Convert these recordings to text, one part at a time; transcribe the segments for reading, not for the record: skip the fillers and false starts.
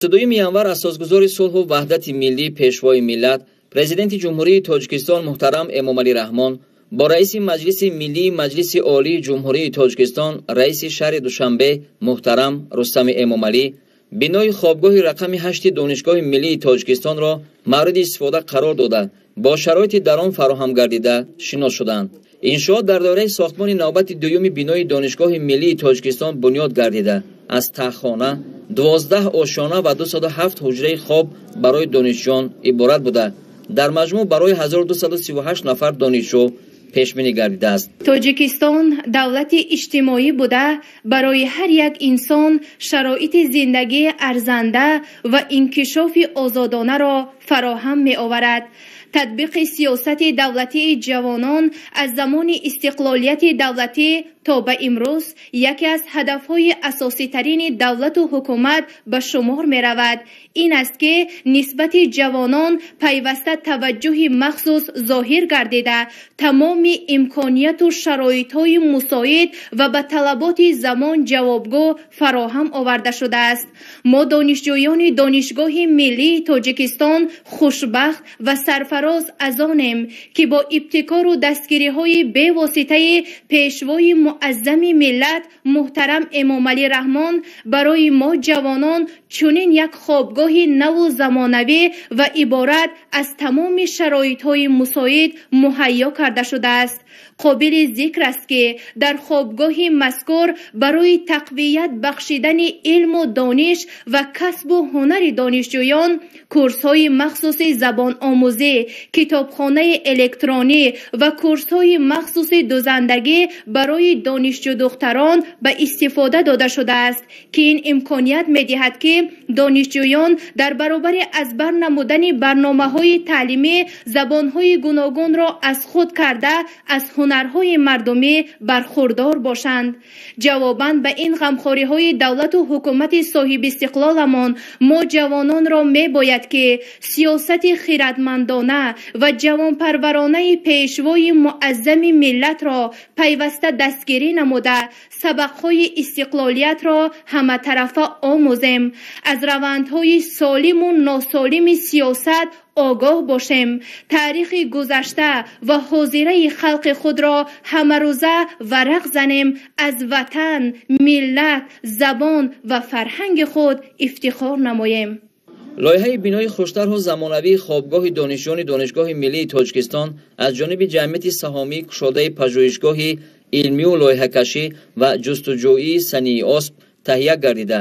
22 январ асосгузори сулҳу ваҳдати миллӣ пешвои миллат президенти ҷумҳурии Тоҷикистон муҳтарам Эмомалӣ Раҳмон бо раиси маҷлиси миллии маҷлиси олии ҷумҳурии Тоҷикистон раиси шаҳри Душанбе муҳтарам Рустами Эмомалӣ бинои хобгоҳи рақами 8 донишгоҳи миллии Тоҷикистонро мавриди истифода қарор дода бо шароити дар он фароҳам гардида шинос шуданд. иншоот дар доираи сохтмони навбати дуюми бинои донишгоҳи миллии Тоҷикистон бунёд гардида аз таххона 12 ошона ва 207 ҳуҷраи хоб барои донишҷӯён иборат буда дар маҷмӯъ барои 1238 нафар донишҷӯ пешбинӣ гардидааст. тоҷикистон давлати иҷтимоӣ буда барои ҳар як инсон шароити зиндагии арзанда ва инкишофи озодонаро фароҳам меоварад. татбиқи сиёсати давлатии ҷавонон аз замони истиқлолияти давлатӣ то ба имрӯз яке аз ҳадафҳои асоситарини давлату ҳукумат ба шумор меравад. ин аст ки нисбати ҷавонон пайваста таваҷҷӯҳи махсус зоҳир гардида тамоми имконияту шароитҳои мусоид ва ба талаботи замон ҷавобгӯ фароҳам оварда шудааст. мо донишҷӯёни донишгоҳи миллии Тоҷикистон хушбахт ва сарфароз аз онем ки бо ибтикору дастгириҳои бевоситаи пешвои муаззами миллат муҳтарам Эмомалӣ Раҳмон барои мо ҷавонон чунин як хобгоҳи наву замонавӣ ва иборат аз тамоми шароитҳои мусоид муҳайё карда шудааст. қобили зикр аст ки дар хобгоҳи мазкур барои тақвият бахшидани илму дониш ва касбу ҳунари донишҷӯён курсҳои махсуси забономӯзӣ, китобхонаи электронӣ ва курсҳои махсуси дузандагӣ барои донишҷӯ духтарон ба истифода дода шудааст ки ин имконият медиҳад ки донишҷӯён дар баробари аз бар намудани барномаҳои таълимӣ забонҳои гуногунро аз худ карда аз ҳунарҳои мардумӣ бархурдор бошанд. ҷавобан ба ин ғамхориҳои давлату ҳукумати соҳибистиқлоламон мо ҷавононро мебояд ки сиёсати хиратмандона ва ҷавонпарваронаи пешвои муаззами миллатро пайваста дастгирӣ намуда сабақҳои истиқлолиятро ҳаматарафа омӯзем. аз равандҳои солиму носолими сиёсат огоҳ бошем. таърихи гузашта ва ҳозираи халқи худро ҳамарӯза варақ занем. аз ватан, миллат, забон ва фарҳанги худ ифтихор намоем. лоиҳаи бинои хуштарҳу замонавии хобгоҳи донишҷӯёни донишгоҳи миллии Тоҷикистон аз ҷониби ҷамъияти саҳомии кушодаи пажӯҳишгоҳи илмию лоиҳакашӣ ва ҷустуҷӯии санъии осп таҳия гардида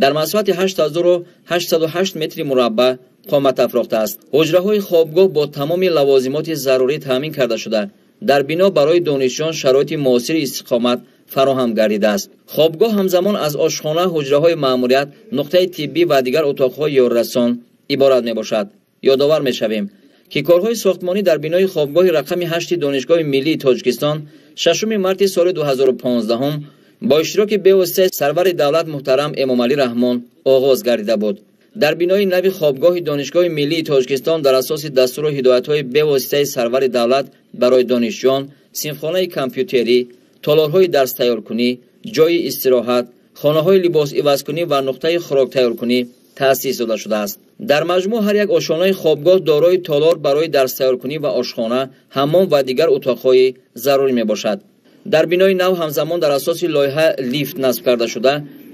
дар масоҳати 8808 метри мураббаъ қомат афрохтааст. ҳуҷраҳои хобгоҳ бо тамоми лавозимоти зарурӣ таъмин карда шуда дар бино барои донишҷӯён шароити муосири истиқомат фароҳам гардидааст. хобгоҳ ҳамзамон аз ошхона, ҳуҷраҳои маъмурият, нуқтаи тиббӣ ва дигар утоқҳои ёррасон иборат мебошад. ёдовар мешавем ки корҳои сохтмонӣ дар бинои хобгоҳи рақами 8 донишгоҳи миллии Тоҷикистон 6 марти соли 2015 бо иштироки бевоситаи сарвари давлат муҳтарам Эмомалӣ Раҳмон оғоз гардида буд. дар бинои нави хобгоҳи донишгоҳи миллии Тоҷикистон дар асоси дастуру ҳидоятҳои бевоситаи сарвари давлат барои донишҷӯён синфхонаи компютерӣ, толорҳои дарстайёркунӣ, ҷойи истироҳат, хонаҳои либосивазкунӣ ва нуқтаи хӯроктайёркунӣ таъсис дода шудааст. дар маҷмӯъ ҳар як ошонаи хобгоҳ дорои толор барои дарстайёркунӣ ва ошхона, ҳаммом ва дигар утоқҳои зарурӣ мебошад. дар бинои нав ҳамзамон дар асоси лоиҳа лифт насб карда шуда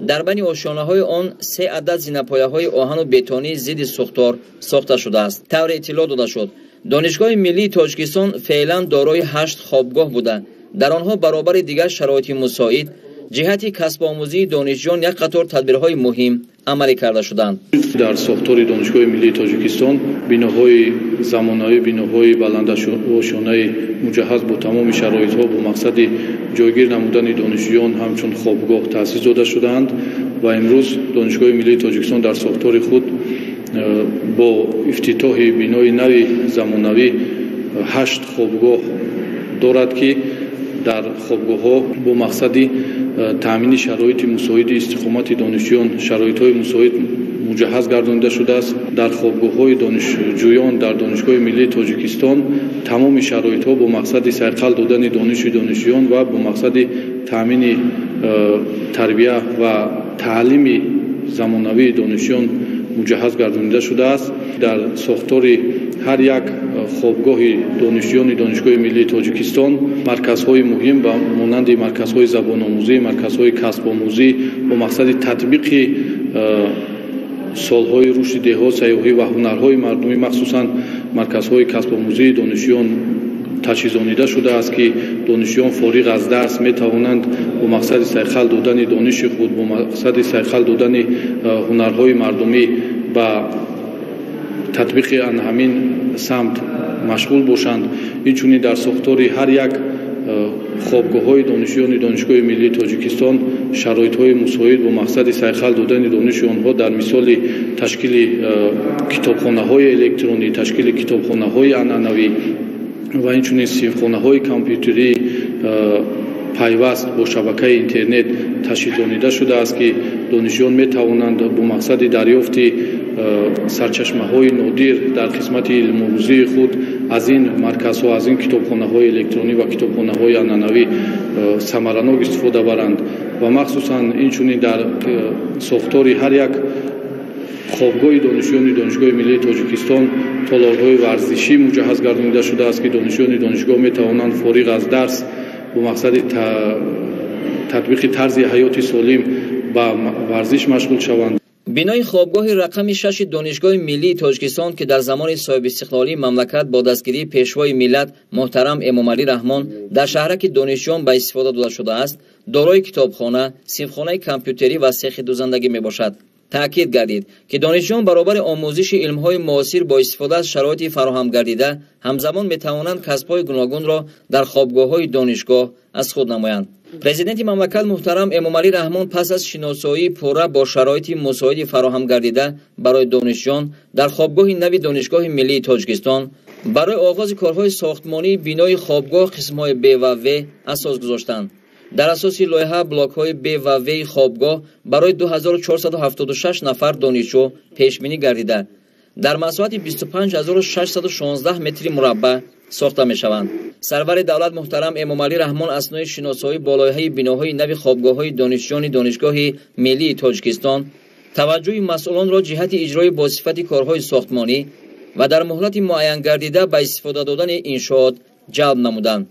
дар байни ошонаҳои он 3 адад зинапояҳои оҳану бетонии зидди сӯхтор сохта шудааст. тавре иттилоъ дода шуд донишгоҳи миллии Тоҷикистон феълан дорои 8 хобгоҳ буда дар онҳо баробари дигар шароити мусоид ҷиҳати касбомӯзии донишҷӯён як қатор тадбирҳои муҳим амалӣ карда шуданд. дар сохтори донишгоҳи миллии Тоҷикистон биноҳои замонавӣ, биноҳои баландошонаи муҷаҳҳаз бо тамоми шароитҳо бо мақсади ҷойгир намудани донишҷӯён ҳамчун хобгоҳ таъсис дода шудаанд ва имрӯз донишгоҳи миллии Тоҷикистон дар сохтори худ бо ифтитоҳи бинои нави замонавӣ 8 хобгоҳ дорад ки дар хобгоҳҳо бо мақсади таъмини шароити мусоиди истиқомати донишҷӯён шароитҳои мусоид муҷаҳҳаз гардонида шудааст. дар хобгоҳҳои донишҷӯён дар донишгоҳи миллии Тоҷикистон тамоми шароитҳо бо мақсади сайқал додани дониши донишҷӯён ва бо мақсади таъмини тарбия ва таълими замонавии донишҷӯён муҷаҳҳаз гардонида шудааст. дар сохтори ҳар як хобгоҳи донишҷӯёни донишгоҳи миллии тоҷикистон марказҳои муҳим ба монанди марказҳои забономӯзӣ, марказҳои касбомӯзӣ бо мақсади татбиқи солҳои рушди деҳот, сайёҳӣ ва ҳунарҳои мардумӣ, махсусан марказҳои касбомӯзии донишҷӯён ташхисонида шудааст, ки донишҷӯён фориғ аз дарс метавонанд бо мақсади сайхал додани дониши худ, бо мақсади сайхал додани ҳунарҳои мардумӣ ба татбиқи ан ҳамин самт машғул бошанд. Инчунин дар сохтори ҳар як хобгоҳҳои донишҷӯёни донишгоҳи миллии тоҷикистон шароитҳои мусоид бо мақсади сайхал додани дониши онҳо дар мисоли ташкили китобхонаҳои электронӣ, ташкили китобхонаҳои анъанавӣ ва инчунин синфхонаҳои компютерӣ пайваст бо шабакаи интернет ташкилдонида шудааст, ки донишҷӯён метавонанд бо мақсади дарёфти сарчашмаҳои нодир дар қисмати илмомӯзии худ аз ин марказҳо, аз ин китобхонаҳои электронӣ ва китобхонаҳои анъанавӣ самаранок истифода баранд ва махсусан инчунин дар сохтори ҳар як хобгоҳи донишҷӯёни донишгоҳи миллии тоҷикистон толорҳои варзишӣ муҷаҳҳаз гардонида шудааст, ки донишҷӯёни донишгоҳ метавонанд фориғ аз дарс бо мақсади татбиқи тарзи ҳаёти солим ба варзиш машғул шаванд. бинои хобгоҳи рақами 6 донишгоҳи миллии тоҷикистон, ки дар замони соҳибистиқлолии мамлакат бо дастгирии пешвои миллат муҳтарам Эмомалӣ Раҳмон дар шаҳраки донишҷӯён ба истифода дода шудааст, дорои китобхона, синфхонаи компютерӣ ва сехи дузандагӣ мебошад. таъкид гардид, ки донишҷӯён баробари омӯзиши илмҳои муосир бо истифода аз шароити фароҳам гардида ҳамзамон метавонанд касбҳои гуногунро дар хобгоҳҳои донишгоҳ аз худ намоянд. президенти мамлакат муҳтарам Эмомалӣ Раҳмон пас аз шиносоии пурра бо шароити мусоиди фароҳам гардида барои донишҷӯён дар хобгоҳи нави донишгоҳи миллии тоҷикистон барои оғози корҳои сохтмонии бинои хобгоҳ қисмҳои Б ва В асос гузоштанд. дар асоси лоиҳа блокҳои Б ва В-и хобгоҳ барои 2476 нафар донишҷӯ пешбинӣ гардида дар масоҳати 25616 метри мураббаъ сохта мешаванд. сарвари давлат муҳтарам Эмомалӣ Раҳмон аснои шиносоӣ бо лоиҳаи биноҳои нави хобгоҳҳои донишҷӯёни донишгоҳи миллии тоҷикистон таваҷҷӯҳи масъулонро ҷиҳати иҷрои босифати корҳои сохтмонӣ ва дар муҳлати муайян гардида ба истифода додани иншоот ҷалб намуданд.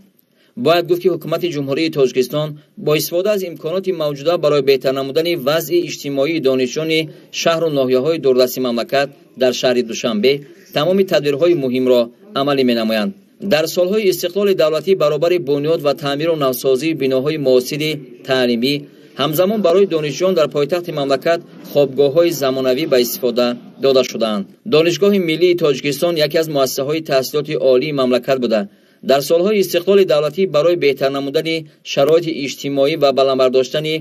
бояд гуфт, ки ҳукумати ҷумҳурии тоҷикистон бо истифода аз имконоти мавҷуда барои беҳтар намудани вазъи иҷтимоии донишҷӯёни шаҳру ноҳияҳои дурдасти мамлакат дар шаҳри Душанбе тамоми тадбирҳои муҳимро амалӣ менамоянд. дар солҳои истиқлоли давлатӣ баробари бунёд ва таъмиру навсозии биноҳои муосири таълимӣ ҳамзамон барои донишҷӯён дар пойтахти мамлакат хобгоҳҳои замонавӣ ба истифода дода шудаанд. донишгоҳи миллии тоҷикистон яке аз муассисаҳои таҳсилоти олии мамлакат буда дар солҳои истиқлоли давлатӣ барои беҳтар намудани шароити иҷтимоӣ ва баландбардоштани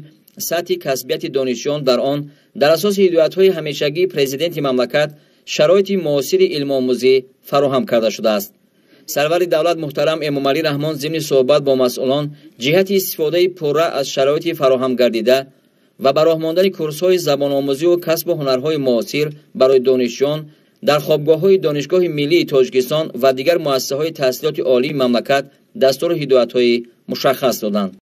сатҳи касбияти донишҷӯён дар он дар асоси ҳидоятҳои ҳамешагии президенти мамлакат шароити муосири илмомӯзӣ фароҳам карда шудааст. сарвари давлат муҳтарам Эмомалӣ Раҳмон зимни суҳбат бо масъулон ҷиҳати истифодаи пурра аз шароити фароҳам гардида ва ба роҳ мондани курсҳои забономӯзиву касбу ҳунарҳои муосир барои донишҷӯён дар хобгоҳҳои донишгоҳи миллии тоҷикистон ва дигар муассисаҳои таҳсилоти олии мамлакат дастуру ҳидоятҳои мушаххас доданд.